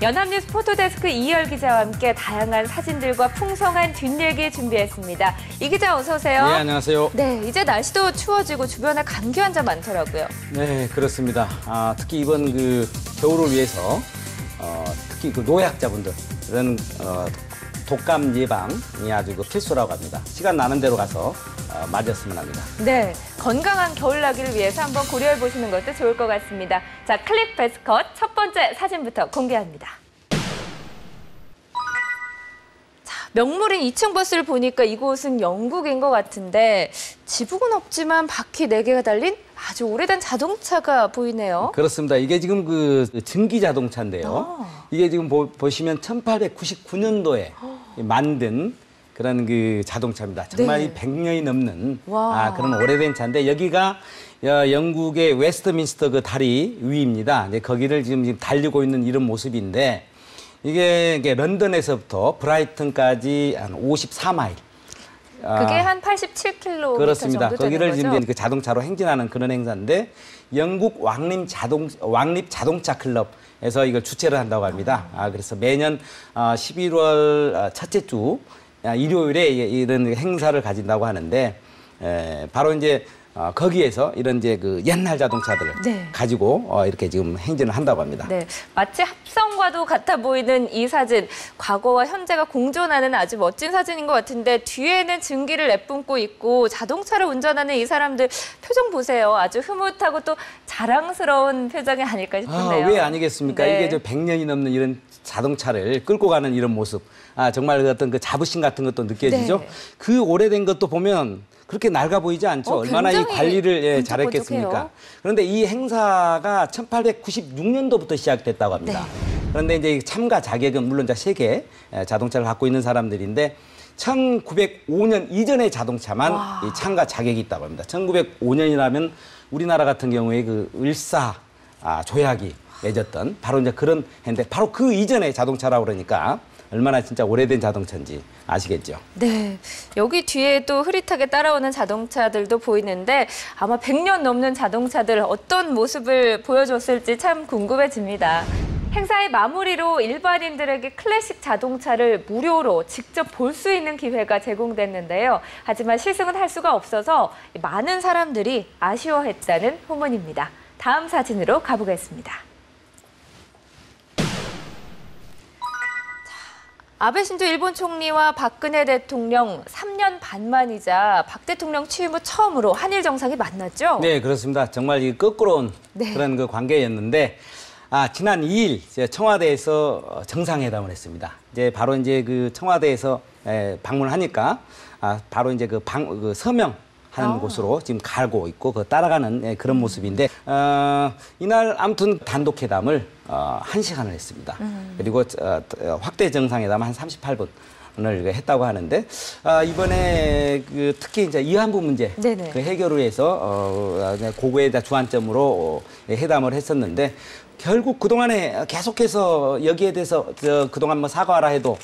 연합뉴스 포토데스크 이희열 기자와 함께 다양한 사진들과 풍성한 뒷얘기 준비했습니다. 이 기자 어서 오세요. 네, 안녕하세요. 네, 이제 날씨도 추워지고 주변에 감기 환자 많더라고요. 네, 그렇습니다. 특히 이번 그 겨울을 위해서 특히 그 노약자분들 이런 독감 예방이 아주 필수라고 합니다. 시간 나는 대로 가서 맞았으면 합니다. 네, 건강한 겨울나기를 위해서 한번 고려해 보시는 것도 좋을 것 같습니다. 자, 클릭 베스컷 첫 번째 사진부터 공개합니다. 자, 명물인 2층 버스를 보니까 이곳은 영국인 것 같은데 지붕은 없지만 바퀴 4개가 달린 아주 오래된 자동차가 보이네요. 그렇습니다. 이게 지금 그 전기 자동차인데요. 이게 지금 보시면 1899년도에 만든 그런 그 자동차입니다. 정말 네. 100년이 넘는 그런 오래된 차인데 여기가 영국의 웨스트민스터 그 다리 위입니다. 이제 거기를 지금 달리고 있는 이런 모습인데 이게 런던에서부터 브라이튼까지 한 54마일. 그게 한 87km 그렇습니다. 정도 거기를 되는 지금 거죠? 그 자동차로 행진하는 그런 행사인데 영국 왕립 자동차 클럽에서 이걸 주최를 한다고 합니다. 그래서 매년 11월 첫째 주 일요일에 이런 행사를 가진다고 하는데 바로 이제 거기에서 이런 이제 그 옛날 자동차들을 네. 가지고 이렇게 지금 행진을 한다고 합니다. 네, 마치 합성과도 같아 보이는 이 사진, 과거와 현재가 공존하는 아주 멋진 사진인 것 같은데 뒤에는 증기를 내뿜고 있고 자동차를 운전하는 이 사람들 표정 보세요. 아주 흐뭇하고 또 자랑스러운 표정이 아닐까 싶은데요. 왜 아니겠습니까? 네. 이게 저 100년이 넘는 이런 자동차를 끌고 가는 이런 모습, 정말 어떤 그 자부심 같은 것도 느껴지죠. 네. 그 오래된 것도 보면 그렇게 낡아 보이지 않죠. 얼마나 이 관리를 잘했겠습니까? 그런데 이 행사가 1896년도부터 시작됐다고 합니다. 네. 그런데 이제 참가 자격은 물론 세계 자동차를 갖고 있는 사람들인데 1905년 이전의 자동차만 이 참가 자격이 있다고 합니다. 1905년이라면 우리나라 같은 경우에 그 을사 조약이 맺었던 바로 이제 그런 해인데 바로 그 이전의 자동차라고 그러니까 얼마나 진짜 오래된 자동차인지 아시겠죠? 네, 여기 뒤에도 흐릿하게 따라오는 자동차들도 보이는데 아마 100년 넘는 자동차들 어떤 모습을 보여줬을지 참 궁금해집니다. 행사의 마무리로 일반인들에게 클래식 자동차를 무료로 직접 볼 수 있는 기회가 제공됐는데요. 하지만 시승은 할 수가 없어서 많은 사람들이 아쉬워했다는 후문입니다. 다음 사진으로 가보겠습니다. 아베 신조 일본 총리와 박근혜 대통령 3년 반 만이자 박 대통령 취임 후 처음으로 한일 정상이 만났죠? 네, 그렇습니다. 정말 이 거꾸로운 그런 그 관계였는데 지난 2일 청와대에서 정상회담을 했습니다. 이제 바로 이제 그 청와대에서 방문하니까 바로 이제 그 서명하는 곳으로 지금 가고 있고 따라가는 그런 모습인데 이날 아무튼 단독 회담을 1시간을 했습니다. 그리고 확대 정상회담 한 38분을 했다고 하는데 이번에 그 특히 이제 위안부 문제 그 해결을 위해서 그거에다 주안점으로 회담을 했었는데 결국 그동안에 계속해서 여기에 대해서 그동안 뭐 사과하라 해도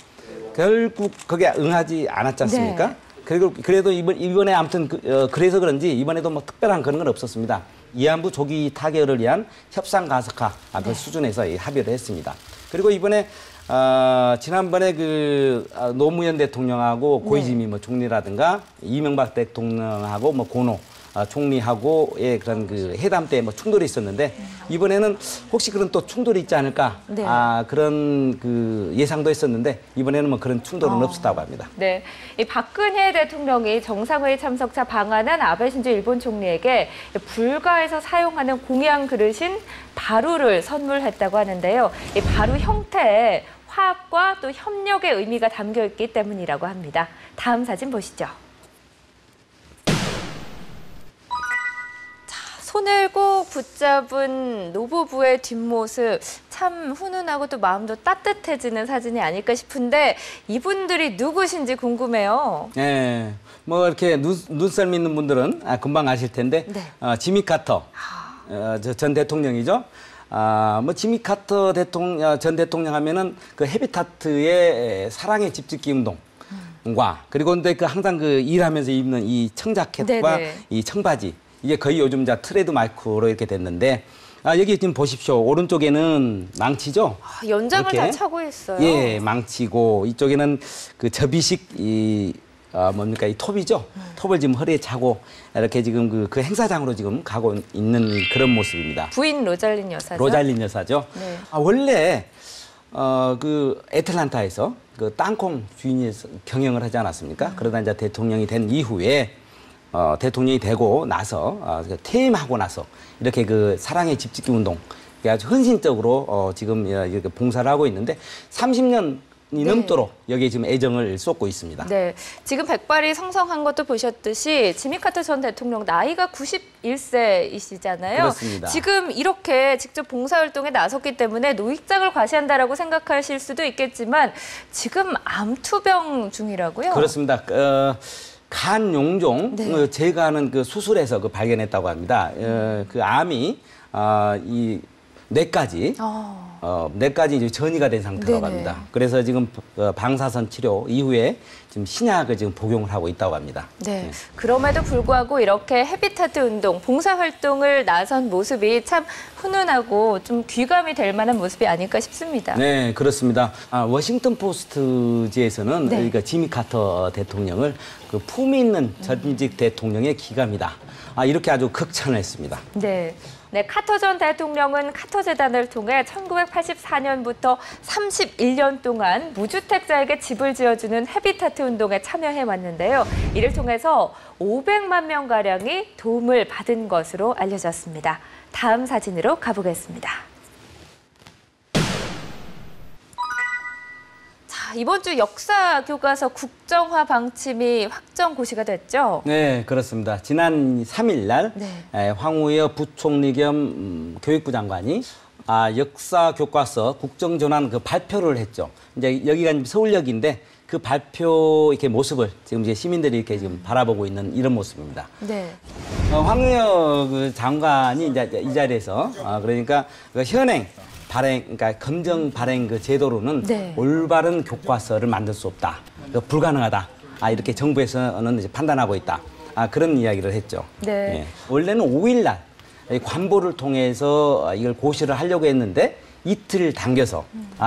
결국 거기에 응하지 않았지 않습니까? 네. 그리고 그래도 이번에 아무튼 그래서 그런지 이번에도 뭐 특별한 그런 건 없었습니다. 위안부 조기 타결을 위한 협상 가속화 그 수준에서 합의를 했습니다. 그리고 이번에 지난번에 그 노무현 대통령하고 고이즈미 뭐 총리라든가 이명박 대통령하고 뭐 고노 총리하고의 그런 그 회담 때 뭐 충돌이 있었는데 이번에는 혹시 그런 또 충돌이 있지 않을까 그런 그 예상도 했었는데 이번에는 뭐 그런 충돌은 없었다고 합니다. 네, 이 박근혜 대통령이 정상회의 참석차 방한한 아베 신조 일본 총리에게 불가에서 사용하는 공양 그릇인 바루를 선물했다고 하는데요. 이 바루 형태에 화합과 또 협력의 의미가 담겨 있기 때문이라고 합니다. 다음 사진 보시죠. 손을 꼭 붙잡은 노부부의 뒷모습 참 훈훈하고 또 마음도 따뜻해지는 사진이 아닐까 싶은데 이분들이 누구신지 궁금해요. 네, 뭐 이렇게 눈썰미 있는 분들은 금방 아실 텐데 지미 카터 전 대통령이죠. 뭐 지미 카터 전 대통령 하면은 그 헤비타트의 사랑의 집짓기 운동과 그리고 근데 그 항상 그 일하면서 입는 이 청자켓과 이 청바지 이게 거의 요즘 트레이드 마크로 이렇게 됐는데 여기 지금 보십시오. 오른쪽에는 망치죠? 연장을 이렇게. 다 차고 있어요. 예, 망치고 이쪽에는 그 접이식 이 뭡니까 이 톱이죠. 톱을 지금 허리에 차고 이렇게 지금 그 행사장으로 지금 가고 있는 그런 모습입니다. 부인 로잘린 여사죠. 로잘린 여사죠. 네. 원래 그 애틀란타에서 그 땅콩 주인이 경영을 하지 않았습니까? 그러다 이제 대통령이 된 이후에 대통령이 되고 나서 퇴임하고 나서 이렇게 그 사랑의 집짓기 운동 아주 헌신적으로 지금 이렇게 봉사를 하고 있는데 30년이 넘도록 여기에 지금 애정을 쏟고 있습니다. 네, 지금 백발이 성성한 것도 보셨듯이 지미 카터 전 대통령 나이가 91세이시잖아요. 그렇습니다. 지금 이렇게 직접 봉사활동에 나섰기 때문에 노익장을 과시한다라고 생각하실 수도 있겠지만 지금 암투병 중이라고요? 그렇습니다. 간 용종 제가 하는 그 수술에서 발견했다고 합니다. 그 암이 이 뇌까지 뇌까지 이제 전이가 된 상태라고 합니다. 그래서 지금 방사선 치료 이후에 지금 신약을 지금 복용을 하고 있다고 합니다. 네. 그럼에도 불구하고 이렇게 헤비타트 운동, 봉사활동을 나선 모습이 참 훈훈하고 좀 귀감이 될 만한 모습이 아닐까 싶습니다. 네, 그렇습니다. 워싱턴 포스트지에서는 그러니까 지미 카터 대통령을 그 품위 있는 전직 대통령의 기감이다. 이렇게 아주 극찬을 했습니다. 네. 네, 카터 전 대통령은 카터 재단을 통해 1984년부터 31년 동안 무주택자에게 집을 지어주는 헤비타트 운동에 참여해 왔는데요. 이를 통해서 500만 명가량이 도움을 받은 것으로 알려졌습니다. 다음 사진으로 가보겠습니다. 이번 주 역사 교과서 국정화 방침이 확정 고시가 됐죠? 네, 그렇습니다. 지난 3일 날 황우여 부총리 겸 교육부 장관이 역사 교과서 국정전환 그 발표를 했죠. 이제 여기가 서울역인데 그 발표 이렇게 모습을 지금 이제 시민들이 이렇게 지금 바라보고 있는 이런 모습입니다. 네. 황우여 그 장관이 이제 이 자리에서 그러니까 그 현행 발행, 그러니까 검정 발행 그 제도로는 올바른 교과서를 만들 수 없다. 불가능하다. 이렇게 정부에서는 이제 판단하고 있다. 그런 이야기를 했죠. 네. 예. 원래는 5일 날 관보를 통해서 이걸 고시를 하려고 했는데 이틀 당겨서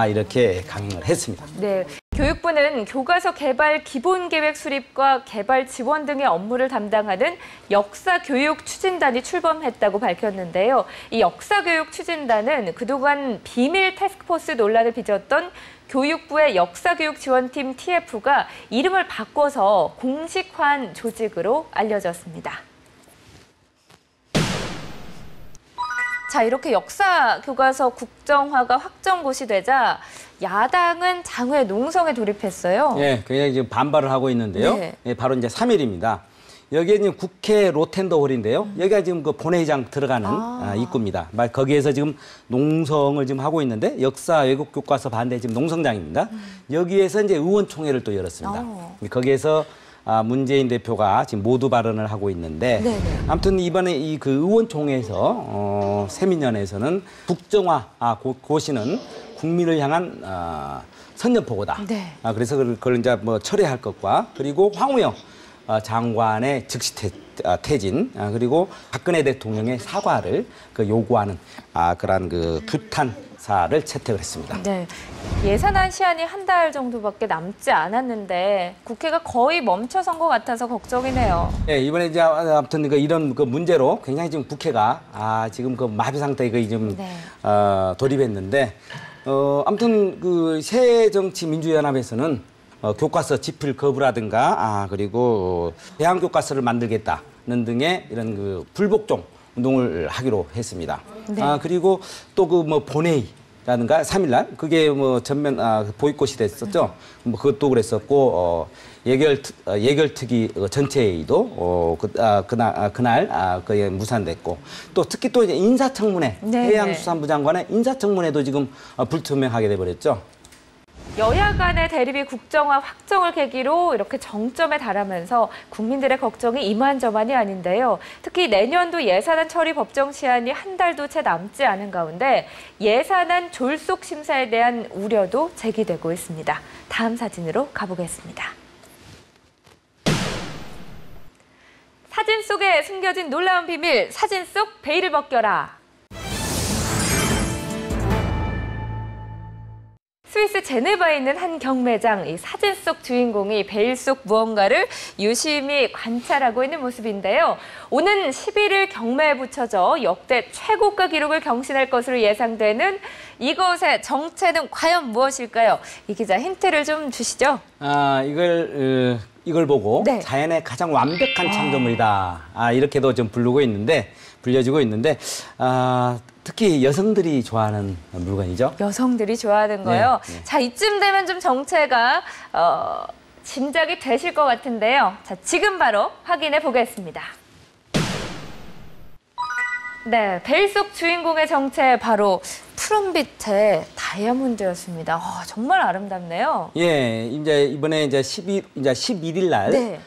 이렇게 강행을 했습니다. 네. 교육부는 교과서 개발 기본계획 수립과 개발 지원 등의 업무를 담당하는 역사교육 추진단이 출범했다고 밝혔는데요. 이 역사교육 추진단은 그동안 비밀 태스크포스 논란을 빚었던 교육부의 역사교육 지원팀 TF가 이름을 바꿔서 공식화한 조직으로 알려졌습니다. 자, 이렇게 역사 교과서 국정화가 확정고시 되자 야당은 장외 농성에 돌입했어요. 예, 굉장히 지금 반발을 하고 있는데요. 예, 바로 이제 3일입니다. 여기에 지금 국회 로텐더홀인데요. 여기가 지금 그 본회의장 들어가는 입구입니다. 거기에서 지금 농성을 지금 하고 있는데 역사 외국 교과서 반대 지금 농성장입니다. 여기에서 이제 의원총회를 또 열었습니다. 거기에서 문재인 대표가 지금 모두 발언을 하고 있는데 아무튼 이번에 이 그 의원총회에서 세민연에서는 국정화 고시는 국민을 향한 선전포고다. 그래서 그걸 이제 뭐 철회할 것과 그리고 황우여 장관의 즉시 퇴진 그리고 박근혜 대통령의 사과를 요구하는 그러한 그 규탄사를 채택을 했습니다. 네. 예산안 시한이 한 달 정도밖에 남지 않았는데 국회가 거의 멈춰선 것 같아서 걱정이네요. 네, 이번에 이제 아무튼 이런 그 문제로 굉장히 지금 국회가 지금 그 마비 상태에 좀 돌입했는데 아무튼 그 새정치민주연합에서는 교과서 집필 거부라든가 그리고 대항 교과서를 만들겠다는 등의 이런 그 불복종 운동을 하기로 했습니다. 그리고 또 그 뭐 본회의라든가 3일날 그게 뭐 전면 보이콧이 됐었죠. 뭐 그것도 그랬었고 예결특위 전체회의도 그날 그게 무산됐고 또 특히 또 이제 인사청문회 해양수산부 장관의 인사청문회도 지금 불투명하게 돼버렸죠. 여야 간의 대립이 국정화 확정을 계기로 이렇게 정점에 달하면서 국민들의 걱정이 이만저만이 아닌데요. 특히 내년도 예산안 처리 법정 시한이 한 달도 채 남지 않은 가운데 예산안 졸속 심사에 대한 우려도 제기되고 있습니다. 다음 사진으로 가보겠습니다. 사진 속에 숨겨진 놀라운 비밀, 사진 속 베일을 벗겨라. 스위스 제네바에 있는 한 경매장, 이 사진 속 주인공이 베일 속 무언가를 유심히 관찰하고 있는 모습인데요. 오는 11일 경매에 붙여져 역대 최고가 기록을 경신할 것으로 예상되는 이것의 정체는 과연 무엇일까요? 이 기자 힌트를 좀 주시죠. 이걸 보고 네. 자연의 가장 완벽한 창조물이다. 이렇게도 좀 불려지고 있는데, 특히 여성들이 좋아하는 물건이죠. 여성들이 좋아하는 거요. 네, 네. 자, 이쯤 되면 좀 정체가 짐작이 되실 것 같은데요. 자, 지금 바로 확인해 보겠습니다. 네, 베일 속 주인공의 정체 바로 푸른빛의 다이아몬드였습니다. 정말 아름답네요. 예, 이제 이번에 이제 11일 날, 네.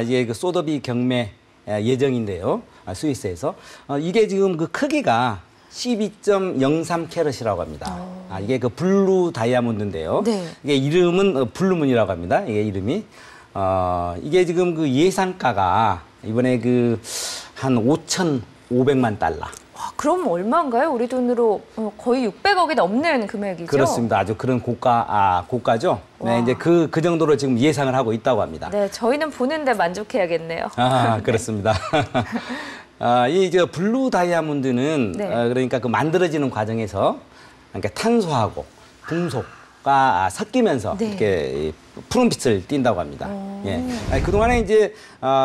이제 그 소더비 경매 예정인데요. 스위스에서. 이게 지금 그 크기가 12.03 캐럿이라고 합니다. 이게 그 블루 다이아몬드인데요. 네. 이게 이름은 블루문이라고 합니다. 이게 이름이. 이게 지금 그 예상가가 이번에 그 한 5,500만 달러. 와, 그럼 얼마인가요? 우리 돈으로 거의 600억이 넘는 금액이죠? 그렇습니다. 아주 그런 고가죠. 네, 이제 그 정도로 지금 예상을 하고 있다고 합니다. 네, 저희는 보는데 만족해야겠네요. 그렇습니다. 이 블루 다이아몬드는 네. 그러니까 그 만들어지는 과정에서 그러니까 탄소하고 금속과 섞이면서 네. 이렇게 푸른빛을 띈다고 합니다. 예. 그동안에 이제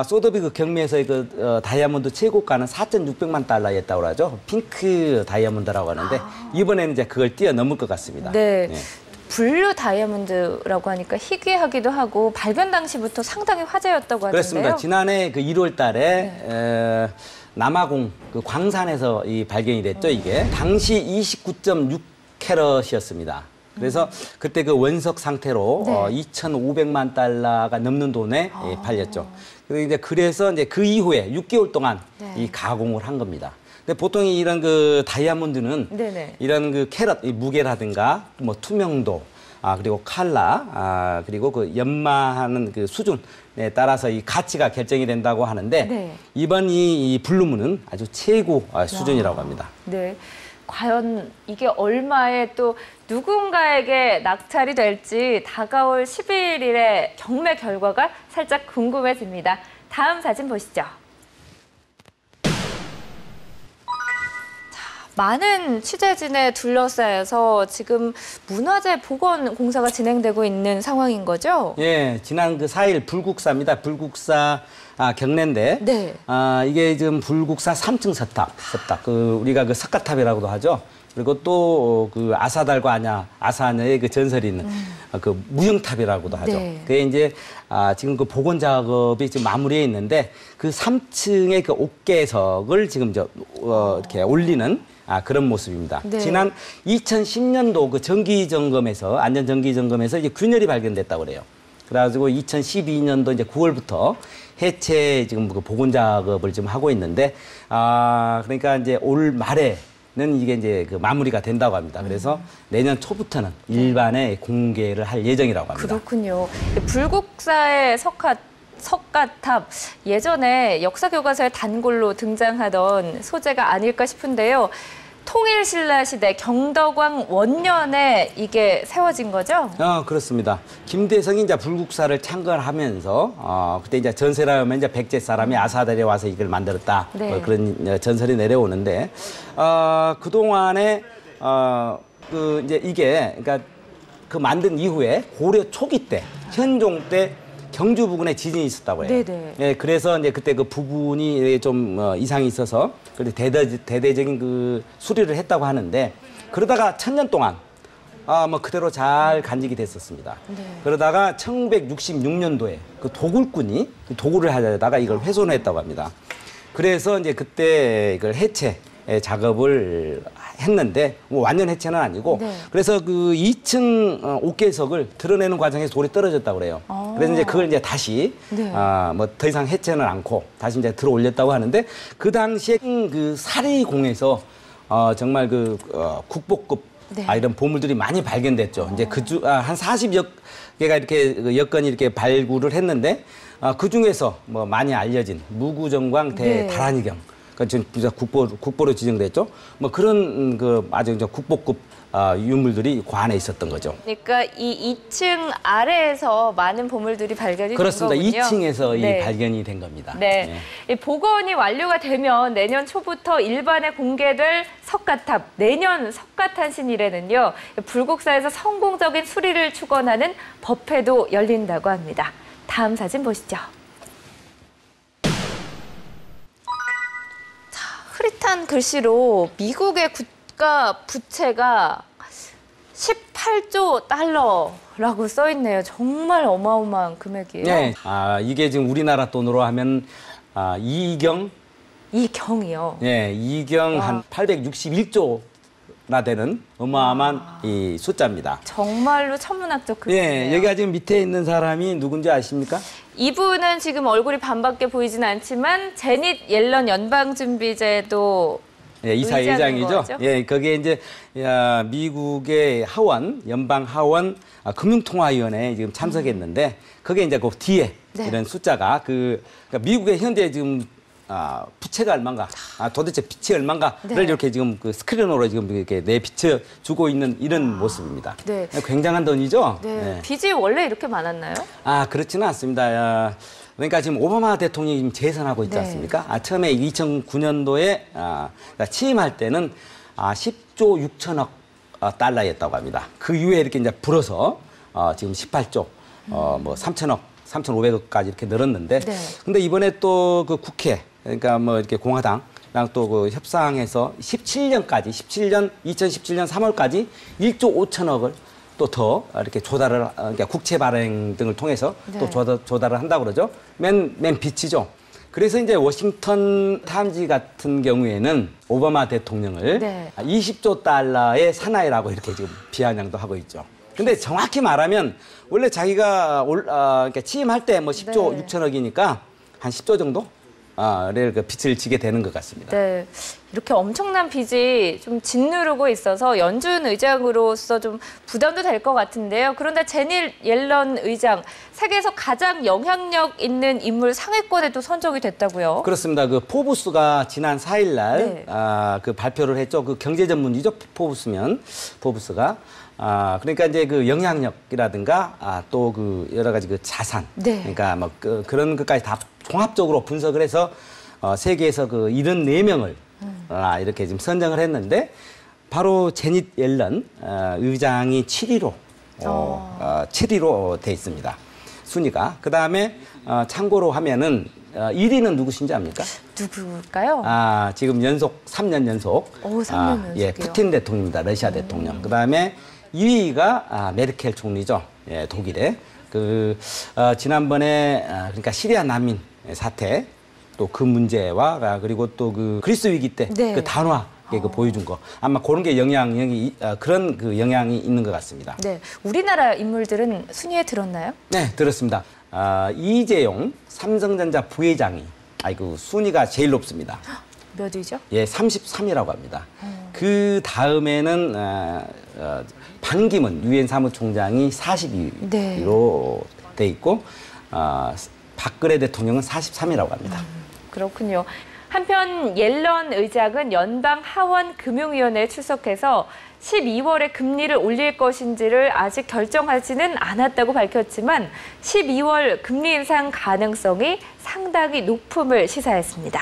소더비 그 경매에서의 그 다이아몬드 최고가는 4,600만 달러였다고 하죠. 핑크 다이아몬드라고 하는데 이번에는 이제 그걸 뛰어넘을 것 같습니다. 네. 예. 블루 다이아몬드라고 하니까 희귀하기도 하고 발견 당시부터 상당히 화제였다고 하는데요. 그렇습니다. 지난해 그 1월 달에 남아공 그 광산에서 발견이 됐죠, 이게. 당시 29.6 캐럿이었습니다. 그래서 그때 그 원석 상태로 네. 2,500만 달러가 넘는 돈에 팔렸죠. 그래서 이제 그 이후에 6개월 동안 네. 이 가공을 한 겁니다. 근데 보통 이런 그 다이아몬드는 네네. 이런 그 캐럿, 이 무게라든가 뭐 투명도, 그리고 컬러, 그리고 그 연마하는 그 수준에 따라서 이 가치가 결정이 된다고 하는데 네. 이번 이 블루문은 아주 최고 수준이라고 합니다. 네. 과연 이게 얼마에 또 누군가에게 낙찰이 될지 다가올 11일의 경매 결과가 살짝 궁금해집니다. 다음 사진 보시죠. 많은 취재진에 둘러싸여서 지금 문화재 복원 공사가 진행되고 있는 상황인 거죠? 예, 지난 그 4일 불국사입니다. 불국사 경례인데, 네. 이게 지금 불국사 3층 석탑, 우리가 그 석가탑이라고도 하죠. 그리고 또 그 아사달과 아사녀의 그 전설이 있는 그 무형탑이라고도 하죠. 네. 그게 이제 지금 그 복원 작업이 지금 마무리해 있는데 그 3층의 그 옥계석을 지금 이렇게 올리는 그런 모습입니다. 네. 지난 2010년도 그 정기점검에서 안전정기점검에서 이제 균열이 발견됐다고 그래요. 그래가지고 2012년도 이제 9월부터 해체 지금 그 복원 작업을 지금 하고 있는데 그러니까 이제 올 말에는 이게 이제 그 마무리가 된다고 합니다. 그래서 내년 초부터는 일반에 공개를 할 예정이라고 합니다. 그렇군요. 불국사의 석가탑, 예전에 역사 교과서에 단골로 등장하던 소재가 아닐까 싶은데요. 통일신라 시대 경덕왕 원년에 이게 세워진 거죠? 그렇습니다. 김대성이 이제 불국사를 창건하면서 그때 이제 전세라 하면 이제 백제 사람이 아사달에 와서 이걸 만들었다. 네. 그런 전설이 내려오는데 그 동안에 그 이제 이게 그러니까 그 만든 이후에 고려 초기 때 현종 때 경주 부근에 지진이 있었다고 해요. 네네. 예, 그래서 이제 그때 그 부분이 좀 이상이 있어서 그래 대대적인 그 수리를 했다고 하는데 그러다가 1000년 동안 뭐 그대로 잘 간직이 됐었습니다. 네. 그러다가 1966년도에 그 도굴꾼이 도굴을 하려다가 이걸 훼손했다고 합니다. 그래서 이제 그때 이걸 해체 작업을 했는데 뭐 완전 해체는 아니고 네. 그래서 그 2층 옥계석을 드러내는 과정에서 돌이 떨어졌다고 그래요. 그래서 이제 그걸 이제 다시 네. 뭐 더 이상 해체는 않고 다시 이제 들어 올렸다고 하는데 그 당시에 그 사리공에서 정말 그 국보급 네. 이런 보물들이 많이 발견됐죠. 이제 한 40여 개가 이렇게 그 여건이 이렇게 발굴을 했는데 그 중에서 뭐 많이 알려진 무구정광 네. 대다란이경 그러니까 지금 국보로 지정됐죠. 뭐 그런 그 아주 이제 국보급 유물들이 그 안에 있었던 거죠. 그러니까 이 2층 아래에서 많은 보물들이 발견이 그렇습니다. 된 거군요. 2층에서 네. 이 발견이 된 겁니다. 네. 이 복원이 완료가 되면 내년 초부터 일반에 공개될 석가탑, 내년 석가탄신일에는요, 불국사에서 성공적인 수리를 축원하는 법회도 열린다고 합니다. 다음 사진 보시죠. 자, 흐릿한 글씨로 미국의 국가 부채가 18조 달러라고 써 있네요. 정말 어마어마한 금액이에요. 네. 이게 지금 우리나라 돈으로 하면 이경 이경이요. 예, 이경 한 861조나 되는 어마어마한 이 숫자입니다. 정말로 천문학적 금액이에요. 예, 여기가 지금 밑에 있는 사람이 누군지 아십니까? 이분은 지금 얼굴이 반밖에 보이진 않지만 제닛 옐런 연방준비제도 예, 이사 의장인 회장이죠. 거죠? 예, 거기에 이제 미국의 하원, 연방 하원 금융통화위원회에 지금 참석했는데 거기에 이제 그 뒤에 네. 이런 숫자가 그러니까 미국의 현재 지금 부채가 얼마인가, 도대체 빚이 얼마인가를 네. 이렇게 지금 그 스크린으로 지금 이렇게 내비쳐 주고 있는 이런 모습입니다. 네. 굉장한 돈이죠. 네. 예. 빚이 원래 이렇게 많았나요? 그렇지는 않습니다. 그러니까 지금 오바마 대통령이 지금 재선하고 있지 네. 않습니까? 처음에 2009년도에 그러니까 취임할 때는 10조 6천억 달러였다고 합니다. 그 이후에 이렇게 이제 불어서 지금 18조 뭐 3천억, 3,500억까지 이렇게 늘었는데, 네. 근데 이번에 또 그 국회, 그러니까 뭐 이렇게 공화당랑 또 그 협상해서 2017년 3월까지 1조 5천억을 또 더 이렇게 조달을, 그러니까 국채 발행 등을 통해서 네. 또 조달을 한다고 그러죠. 맨 빚이죠. 그래서 이제 워싱턴 타임즈 같은 경우에는 오바마 대통령을 네. 20조 달러의 사나이라고 이렇게 지금 비아냥도 하고 있죠. 근데 정확히 말하면 원래 자기가 그러니까 취임할 때 뭐 10조 네. 6천억이니까 한 10조 정도 그 빚을 지게 되는 것 같습니다. 네. 이렇게 엄청난 빚이 좀 짓누르고 있어서 연준 의장으로서 좀 부담도 될 것 같은데요. 그런데 제닛 옐런 의장, 세계에서 가장 영향력 있는 인물 상위권에도 선정이 됐다고요? 그렇습니다. 그 포브스가 지난 4일 날 네. 그 발표를 했죠. 그 경제 전문지죠. 포브스가. 그러니까 이제 그 영향력이라든가 또 그 여러 가지 그 자산, 네. 그러니까 뭐 그런 것까지 다 종합적으로 분석을 해서 세계에서 그 74명을 이렇게 지금 선정을 했는데 바로 제닛 옐런 의장이 7위로 7위로 돼 있습니다. 순위가. 그다음에 참고로 하면은 1위는 누구신지 압니까? 누굴까요? 지금 3년 연속. 오, 3년 연속이요? 예, 푸틴 대통령입니다. 러시아 대통령. 그다음에 2위가 메르켈 총리죠. 예, 독일의. 지난번에 그러니까 시리아 난민 사태, 또 그 문제와 그리고 또 그 그리스 위기 때 네. 그 단화에 그 보여준 거, 아마 그런 게 그런 그 영향이 있는 것 같습니다. 네. 우리나라 인물들은 순위에 들었나요? 네, 들었습니다. 이재용 삼성전자 부회장이 순위가 제일 높습니다. 몇 위죠? 예, 33이라고 합니다. 그 다음에는 반기문 유엔 사무총장이 42위로 네. 돼 있고 박근혜 대통령은 43이라고 합니다. 그렇군요. 한편 옐런 의장은 연방 하원 금융위원회에 출석해서 12월에 금리를 올릴 것인지를 아직 결정하지는 않았다고 밝혔지만 12월 금리 인상 가능성이 상당히 높음을 시사했습니다.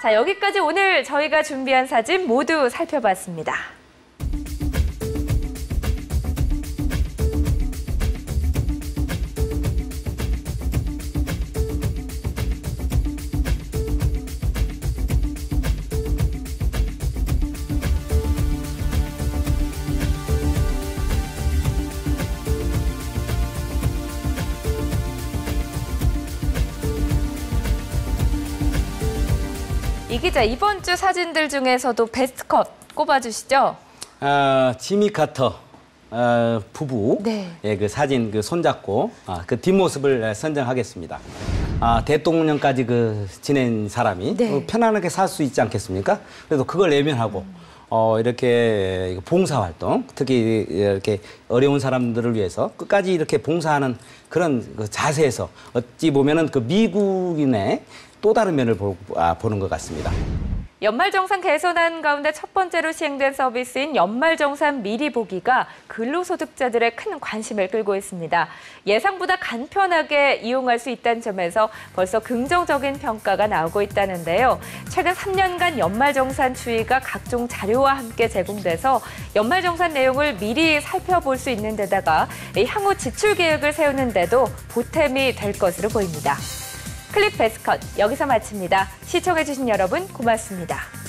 자, 여기까지 오늘 저희가 준비한 사진 모두 살펴봤습니다. 이 기자, 이번 주 사진들 중에서도 베스트 컷 꼽아주시죠. 지미 카터 부부 네. 예, 그 사진 그 손잡고 그 뒷모습을 선정하겠습니다. 대통령까지 그 지낸 사람이 네. 편안하게 살 수 있지 않겠습니까? 그래도 그걸 외면하고 이렇게 봉사활동, 특히 이렇게 어려운 사람들을 위해서 끝까지 이렇게 봉사하는 그런 그 자세에서 어찌 보면은 그 미국인의 또 다른 면을 보는 것 같습니다. 연말정산 개선안 가운데 첫 번째로 시행된 서비스인 연말정산 미리 보기가 근로소득자들의 큰 관심을 끌고 있습니다. 예상보다 간편하게 이용할 수 있다는 점에서 벌써 긍정적인 평가가 나오고 있다는데요. 최근 3년간 연말정산 추이가 각종 자료와 함께 제공돼서 연말정산 내용을 미리 살펴볼 수 있는 데다가 향후 지출 계획을 세우는 데도 보탬이 될 것으로 보입니다. 클립 베스컷 여기서 마칩니다. 시청해주신 여러분 고맙습니다.